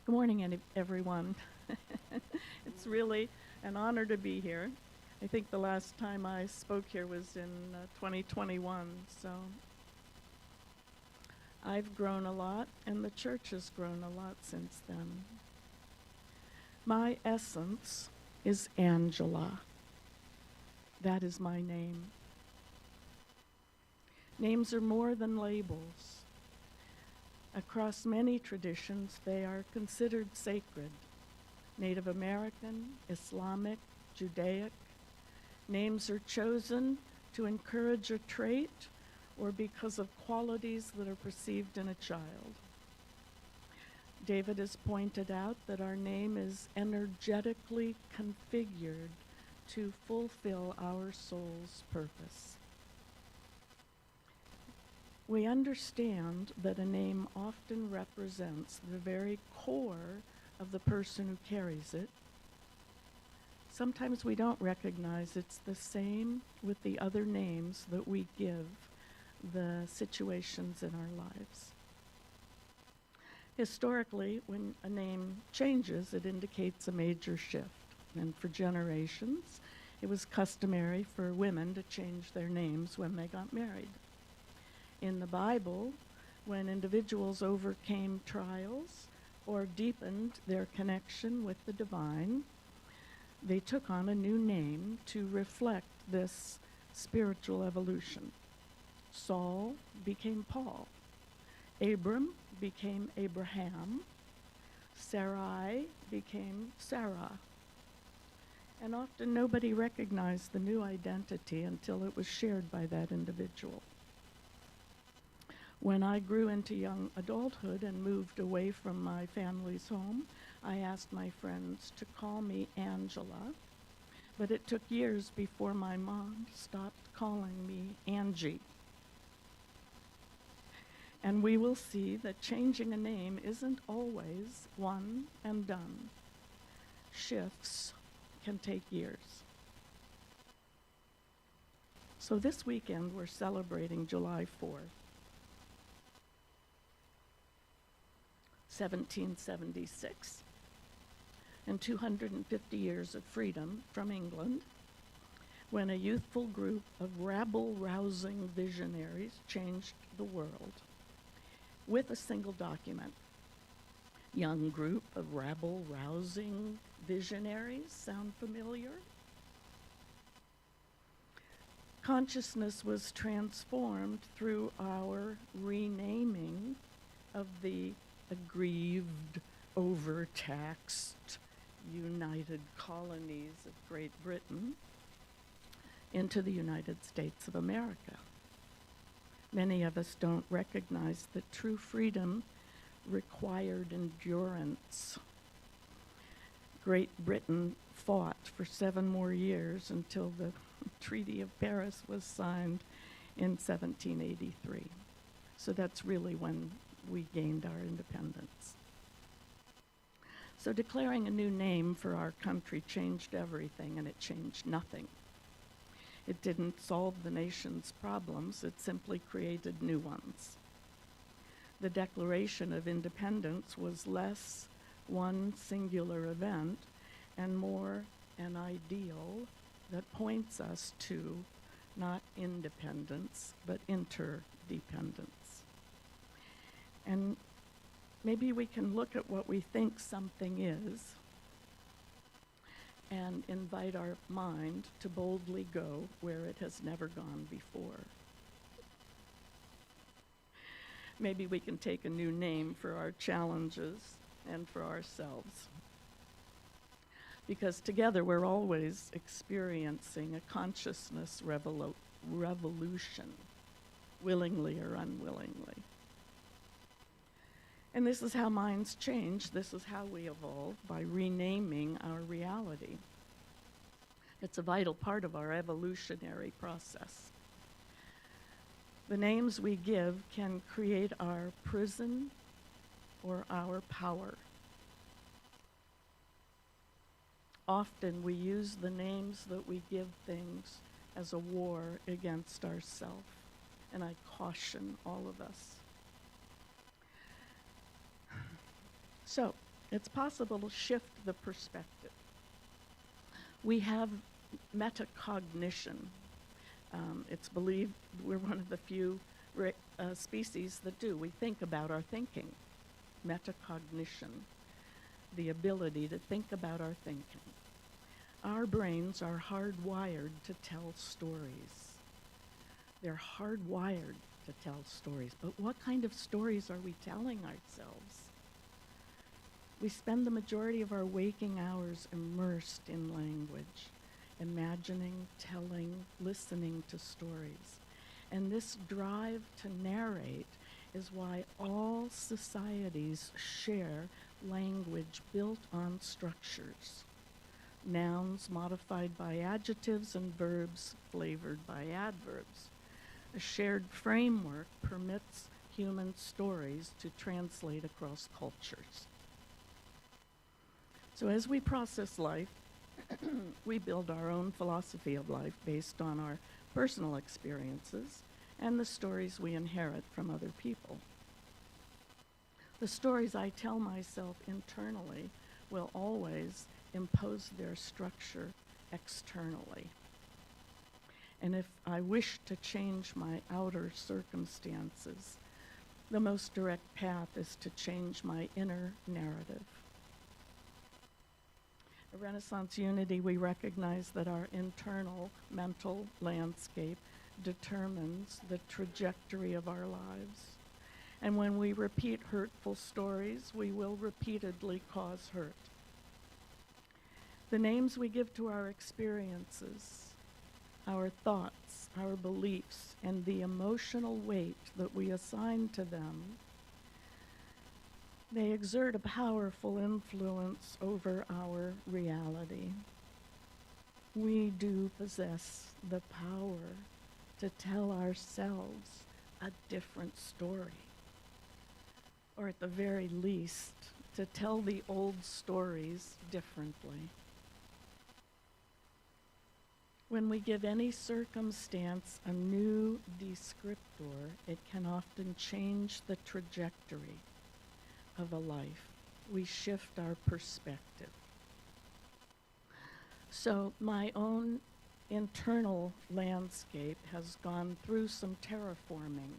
Good morning, everyone. It's really an honor to be here. I think the last time I spoke here was in 2021, so I've grown a lot, and the church has grown a lot since then. My essence is Angela. That is my name. Names are more than labels. Across many traditions, they are considered sacred. Native American, Islamic, Judaic. Names are chosen to encourage a trait or because of qualities that are perceived in a child. David has pointed out that our name is energetically configured to fulfill our soul's purpose. We understand that a name often represents the very core of the person who carries it. Sometimes we don't recognize it's the same with the other names that we give the situations in our lives. Historically, when a name changes, it indicates a major shift. And for generations, it was customary for women to change their names when they got married. In the Bible, when individuals overcame trials or deepened their connection with the divine, they took on a new name to reflect this spiritual evolution. Saul became Paul. Abram became Abraham. Sarai became Sarah. And often nobody recognized the new identity until it was shared by that individual. When I grew into young adulthood and moved away from my family's home, I asked my friends to call me Angela, but it took years before my mom stopped calling me Angie. And we will see that changing a name isn't always one and done. Shifts can take years. So this weekend we're celebrating July 4th. 1776, and 250 years of freedom from England, when a youthful group of rabble-rousing visionaries changed the world with a single document. Young group of rabble-rousing visionaries sound familiar? Consciousness was transformed through our renaming of the aggrieved, overtaxed United Colonies of Great Britain into the United States of America. Many of us don't recognize that true freedom required endurance. Great Britain fought for 7 more years until the Treaty of Paris was signed in 1783. So that's really when we gained our independence. So declaring a new name for our country changed everything, and it changed nothing. It didn't solve the nation's problems, it simply created new ones. The Declaration of Independence was less one singular event and more an ideal that points us to not independence, but interdependence. And maybe we can look at what we think something is and invite our mind to boldly go where it has never gone before. Maybe we can take a new name for our challenges and for ourselves. Because together we're always experiencing a consciousness revolution, willingly or unwillingly. And this is how minds change. This is how we evolve, by renaming our reality. It's a vital part of our evolutionary process. The names we give can create our prison or our power. Often we use the names that we give things as a war against ourselves, and I caution all of us. So, It's possible to shift the perspective. We have metacognition. It's believed we're one of the few species that do. We think about our thinking. Metacognition, the ability to think about our thinking. Our brains are hardwired to tell stories. They're hardwired to tell stories. But what kind of stories are we telling ourselves? We spend the majority of our waking hours immersed in language, imagining, telling, listening to stories. And this drive to narrate is why all societies share language built on structures. Nouns modified by adjectives and verbs flavored by adverbs. A shared framework permits human stories to translate across cultures. So as we process life, we build our own philosophy of life based on our personal experiences and the stories we inherit from other people. The stories I tell myself internally will always impose their structure externally. And if I wish to change my outer circumstances, the most direct path is to change my inner narrative. At Renaissance Unity, we recognize that our internal mental landscape determines the trajectory of our lives. And when we repeat hurtful stories, we will repeatedly cause hurt. The names we give to our experiences, our thoughts, our beliefs, and the emotional weight that we assign to them, they exert a powerful influence over our reality. We do possess the power to tell ourselves a different story, or at the very least, to tell the old stories differently. When we give any circumstance a new descriptor, it can often change the trajectory of a life. We shift our perspective. So my own internal landscape has gone through some terraforming.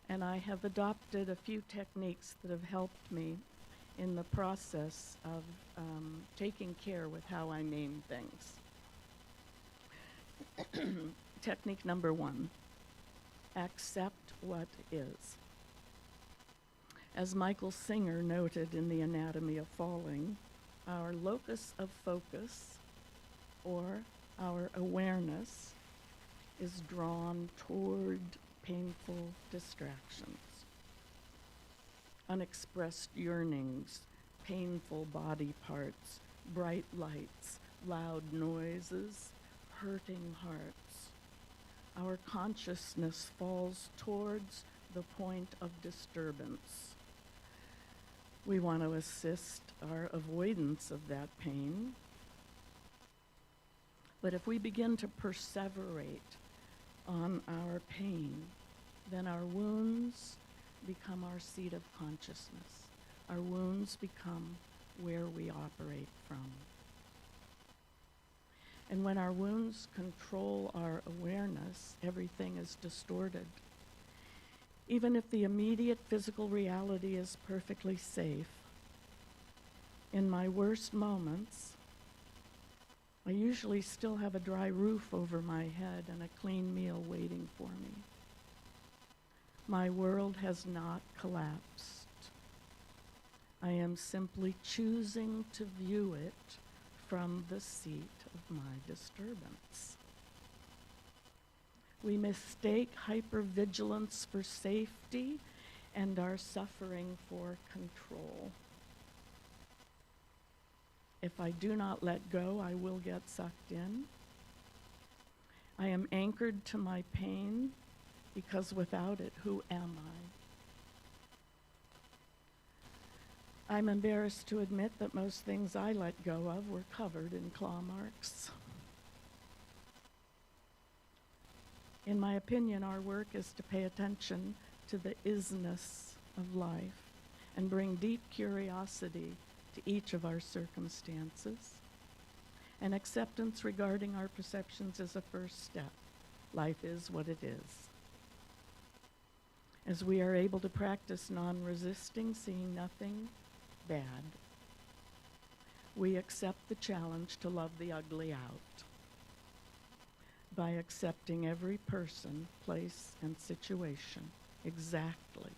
And I have adopted a few techniques that have helped me in the process of taking care with how I name things. Technique number 1, accept what is. As Michael Singer noted in The Anatomy of Falling, our locus of focus, or our awareness, is drawn toward painful distractions. Unexpressed yearnings, painful body parts, bright lights, loud noises, hurting hearts. Our consciousness falls towards the point of disturbance. We want to assist our avoidance of that pain. But if we begin to perseverate on our pain, then our wounds become our seat of consciousness. Our wounds become where we operate from. And when our wounds control our awareness, everything is distorted. Even if the immediate physical reality is perfectly safe, in my worst moments, I usually still have a dry roof over my head and a clean meal waiting for me. My world has not collapsed. I am simply choosing to view it from the seat of my disturbance. We mistake hypervigilance for safety and our suffering for control. If I do not let go, I will get sucked in. I am anchored to my pain because without it, who am I? I'm embarrassed to admit that most things I let go of were covered in claw marks. In my opinion, our work is to pay attention to the isness of life and bring deep curiosity to each of our circumstances. And acceptance regarding our perceptions is a first step. Life is what it is. As we are able to practice non-resisting, seeing nothing bad, we accept the challenge to love the ugly out by accepting every person, place, and situation exactly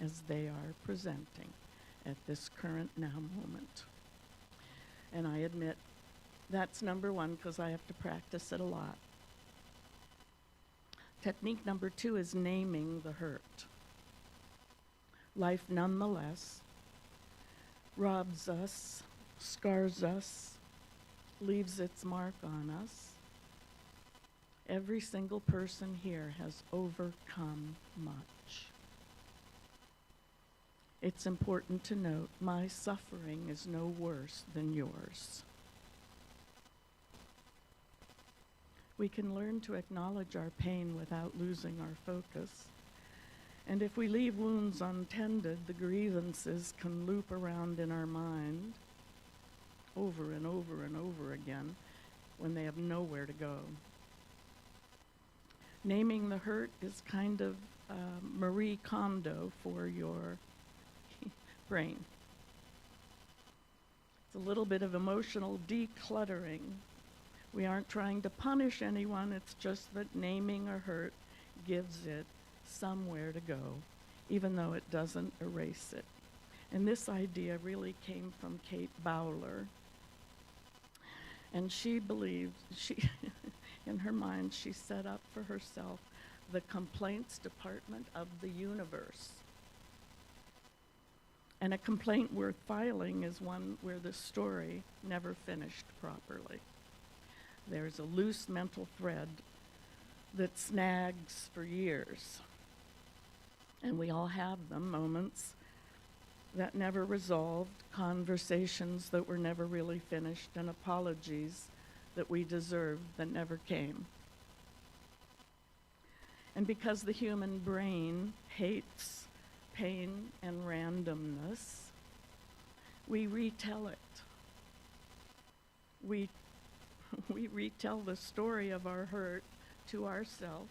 as they are presenting at this current now moment. And I admit that's number one because I have to practice it a lot. Technique number 2 is naming the hurt. Life nonetheless robs us, scars us, leaves its mark on us. Every single person here has overcome much. It's important to note my suffering is no worse than yours. We can learn to acknowledge our pain without losing our focus. And if we leave wounds untended, the grievances can loop around in our mind over and over and over again when they have nowhere to go. Naming the hurt is kind of Marie Kondo for your brain. It's a little bit of emotional decluttering. We aren't trying to punish anyone, it's just that naming a hurt gives it somewhere to go, even though it doesn't erase it. And this idea really came from Kate Bowler. And she believed, in her mind, she set up for herself the complaints department of the universe. And a complaint worth filing is one where the story never finished properly. There's a loose mental thread that snags for years. And we all have them, moments that never resolved, conversations that were never really finished, and apologies that we deserved that never came. And because the human brain hates pain and randomness, we retell it. We retell the story of our hurt to ourselves,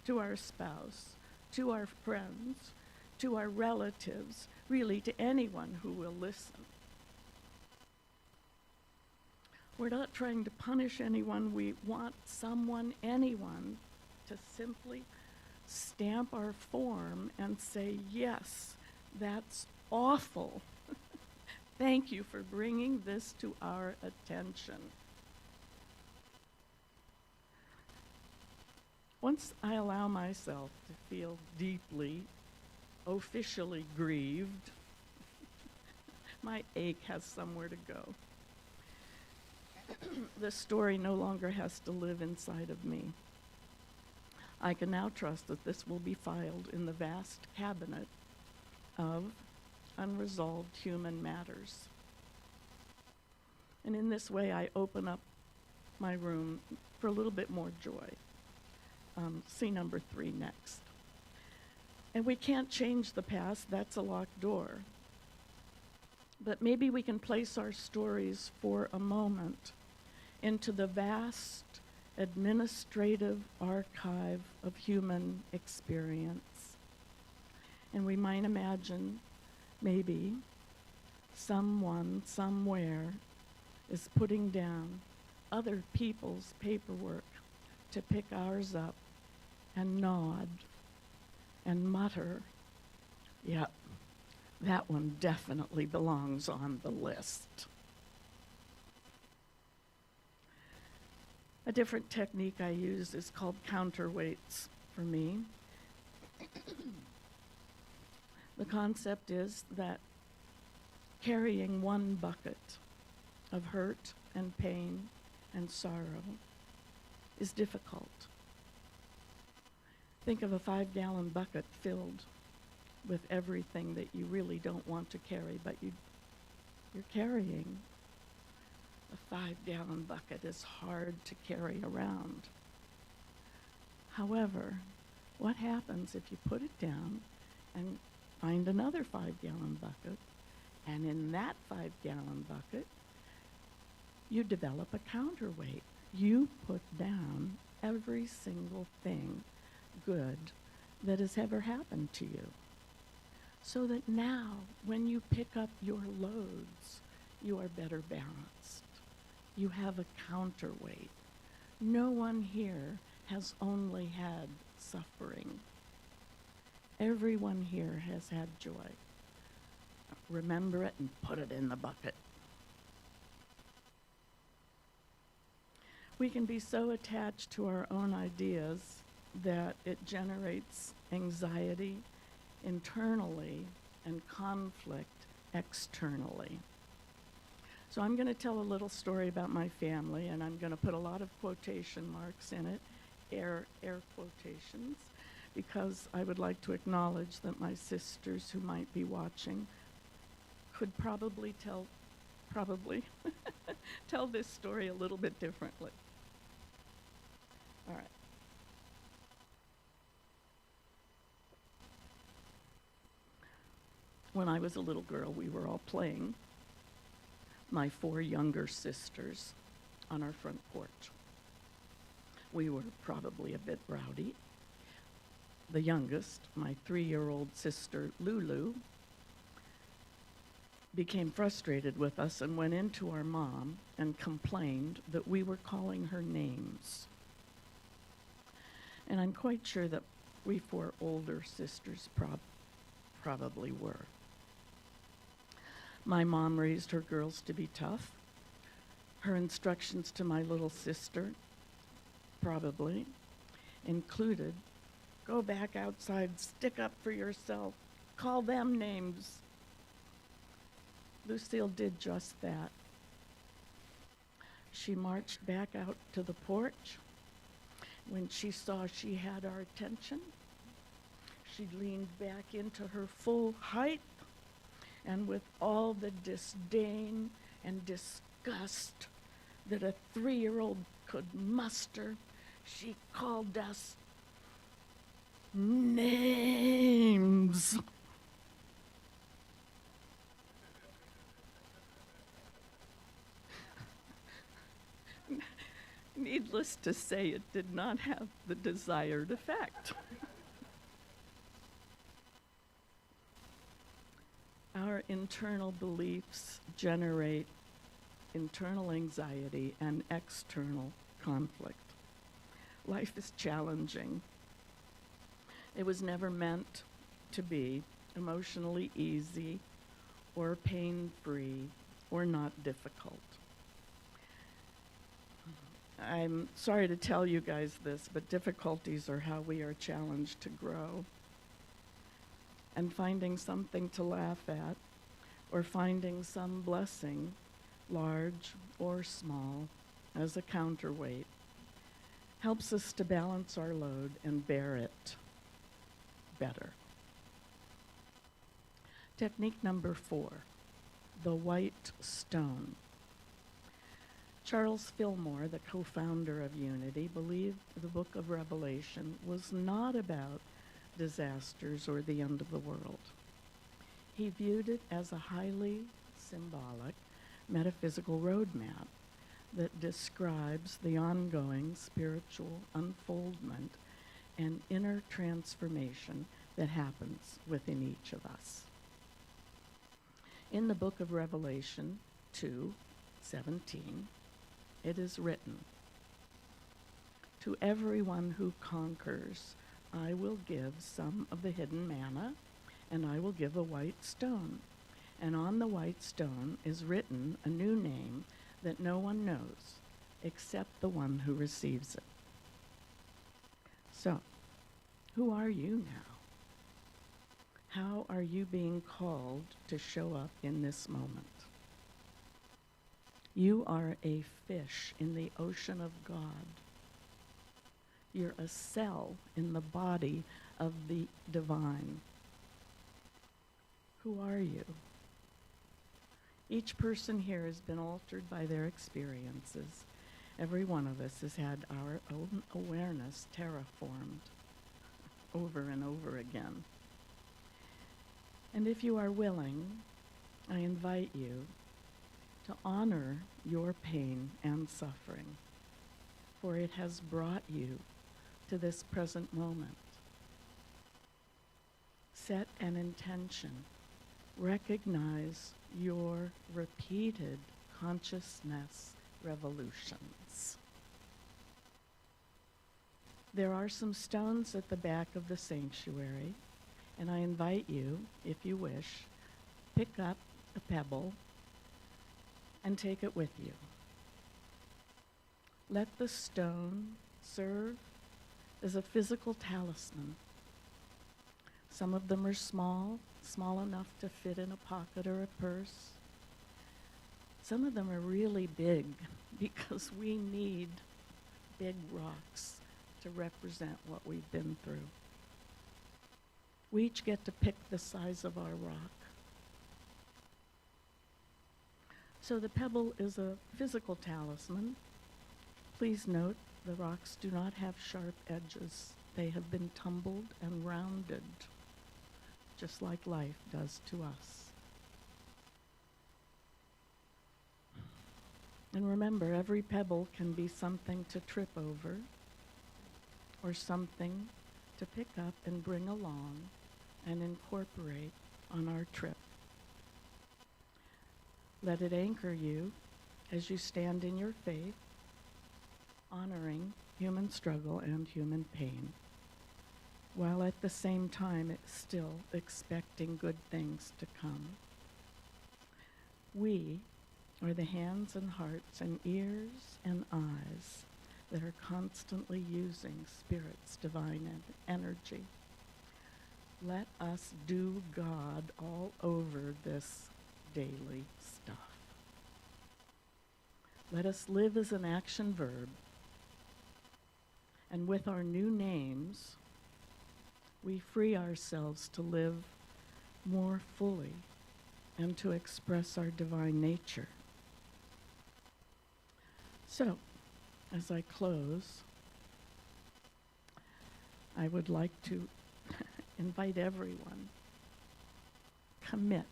to our spouse, to our friends, to our relatives, really to anyone who will listen. We're not trying to punish anyone. We want someone, anyone, to simply stamp our form and say, yes, that's awful. Thank you for bringing this to our attention. Once I allow myself to feel deeply, officially grieved, my ache has somewhere to go. The story no longer has to live inside of me. I can now trust that this will be filed in the vast cabinet of unresolved human matters. And in this way, I open up my room for a little bit more joy. See number 3 next. And we can't change the past, that's a locked door. But maybe we can place our stories for a moment into the vast administrative archive of human experience. And we might imagine maybe someone somewhere is putting down other people's paperwork to pick ours up and nod and mutter, yep, that one definitely belongs on the list. A different technique I use is called counterweights for me. The concept is that carrying one bucket of hurt and pain and sorrow is difficult. Think of a 5-gallon bucket filled with everything that you really don't want to carry, but you're carrying. A 5-gallon bucket is hard to carry around. However, what happens if you put it down and find another 5-gallon bucket, and in that 5-gallon bucket, you develop a counterweight. You put down every single thing good that has ever happened to you. So that now, when you pick up your loads, you are better balanced. You have a counterweight. No one here has only had suffering. Everyone here has had joy. Remember it and put it in the bucket. We can be so attached to our own ideas that it generates anxiety internally and conflict externally. So I'm going to tell a little story about my family, and I'm going to put a lot of quotation marks in it, air quotations, because I would like to acknowledge that my sisters who might be watching could probably tell this story a little bit differently. All right. When I was a little girl, we were all playing, my 4 younger sisters, on our front porch. We were probably a bit rowdy. The youngest, my 3-year-old sister, Lulu, became frustrated with us and went into our mom and complained that we were calling her names. And I'm quite sure that we 4 older sisters probably were. My mom raised her girls to be tough. Her instructions to my little sister probably included, go back outside, stick up for yourself, call them names. Lucille did just that. She marched back out to the porch. When she saw she had our attention, she leaned back into her full height, and with all the disdain and disgust that a 3-year-old could muster, she called us names. Needless to say, it did not have the desired effect. Our internal beliefs generate internal anxiety and external conflict. Life is challenging. It was never meant to be emotionally easy or pain-free or not difficult. I'm sorry to tell you guys this, but difficulties are how we are challenged to grow. And finding something to laugh at, or finding some blessing, large or small, as a counterweight, helps us to balance our load and bear it better. Technique number 4, the white stone. Charles Fillmore, the co-founder of Unity, believed the book of Revelation was not about disasters or the end of the world. He viewed it as a highly symbolic metaphysical roadmap that describes the ongoing spiritual unfoldment and inner transformation that happens within each of us. In the book of Revelation 2:17, it is written, "To everyone who conquers, I will give some of the hidden manna, and I will give a white stone. And on the white stone is written a new name that no one knows except the one who receives it." So, who are you now? How are you being called to show up in this moment? You are a fish in the ocean of God. You're a cell in the body of the divine. Who are you? Each person here has been altered by their experiences. Every one of us has had our own awareness terraformed over and over again. And if you are willing, I invite you to honor your pain and suffering, for it has brought you to this present moment. Set an intention. Recognize your repeated consciousness revolutions. There are some stones at the back of the sanctuary, and I invite you, if you wish, pick up a pebble and take it with you. Let the stone serve as a physical talisman. Some of them are small enough to fit in a pocket or a purse. Some of them are really big because we need big rocks to represent what we've been through. We each get to pick the size of our rock. So the pebble is a physical talisman. Please note the rocks do not have sharp edges. They have been tumbled and rounded, just like life does to us. And remember, every pebble can be something to trip over or something to pick up and bring along and incorporate on our trip. Let it anchor you as you stand in your faith, honoring human struggle and human pain, while at the same time still expecting good things to come. We are the hands and hearts and ears and eyes that are constantly using Spirit's divine energy. Let us do God all over this daily stuff. Let us live as an action verb, and with our new names, we free ourselves to live more fully and to express our divine nature. So, as I close, I would like to invite everyone, commit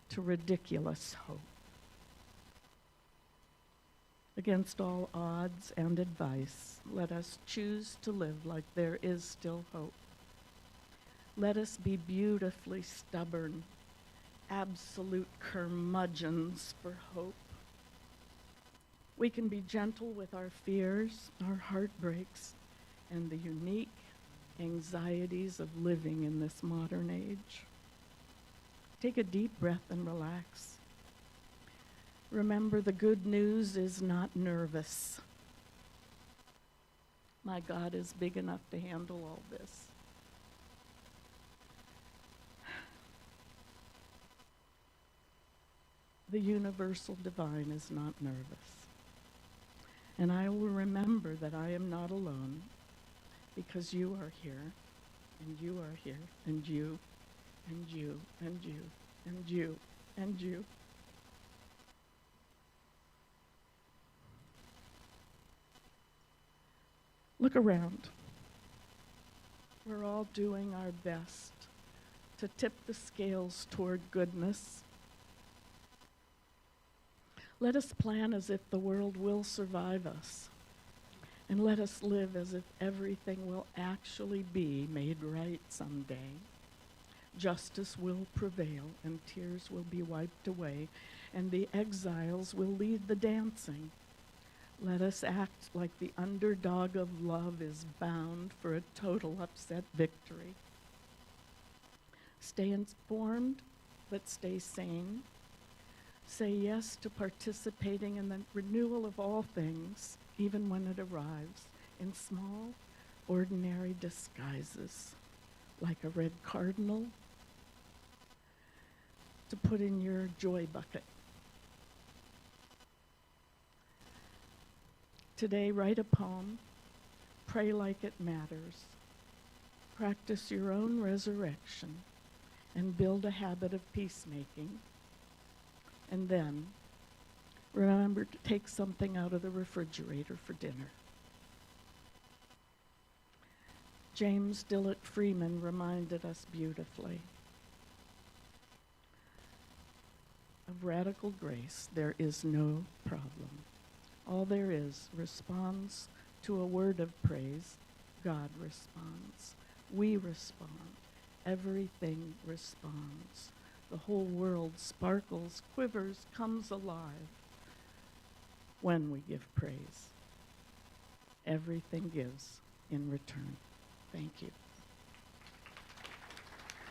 to ridiculous hope. Against all odds and advice, let us choose to live like there is still hope. Let us be beautifully stubborn, absolute curmudgeons for hope. We can be gentle with our fears, our heartbreaks, and the unique anxieties of living in this modern age. Take a deep breath and relax. Remember, the good news is not nervous. My God is big enough to handle all this. The universal divine is not nervous. And I will remember that I am not alone, because you are here, and you are here, and you, and you, and you, and you, and you. Look around. We're all doing our best to tip the scales toward goodness. Let us plan as if the world will survive us, and let us live as if everything will actually be made right someday. Justice will prevail, and tears will be wiped away, and the exiles will lead the dancing. Let us act like the underdog of love is bound for a total upset victory. Stay informed, but stay sane. Say yes to participating in the renewal of all things, even when it arrives in small, ordinary disguises, like a red cardinal to put in your joy bucket. Today, write a poem, pray like it matters, practice your own resurrection, and build a habit of peacemaking. And then, remember to take something out of the refrigerator for dinner. James Dillett Freeman reminded us beautifully, of radical grace, there is no problem. All there is responds to a word of praise. God responds. We respond. Everything responds. The whole world sparkles, quivers, comes alive when we give praise. Everything gives in return. Thank you.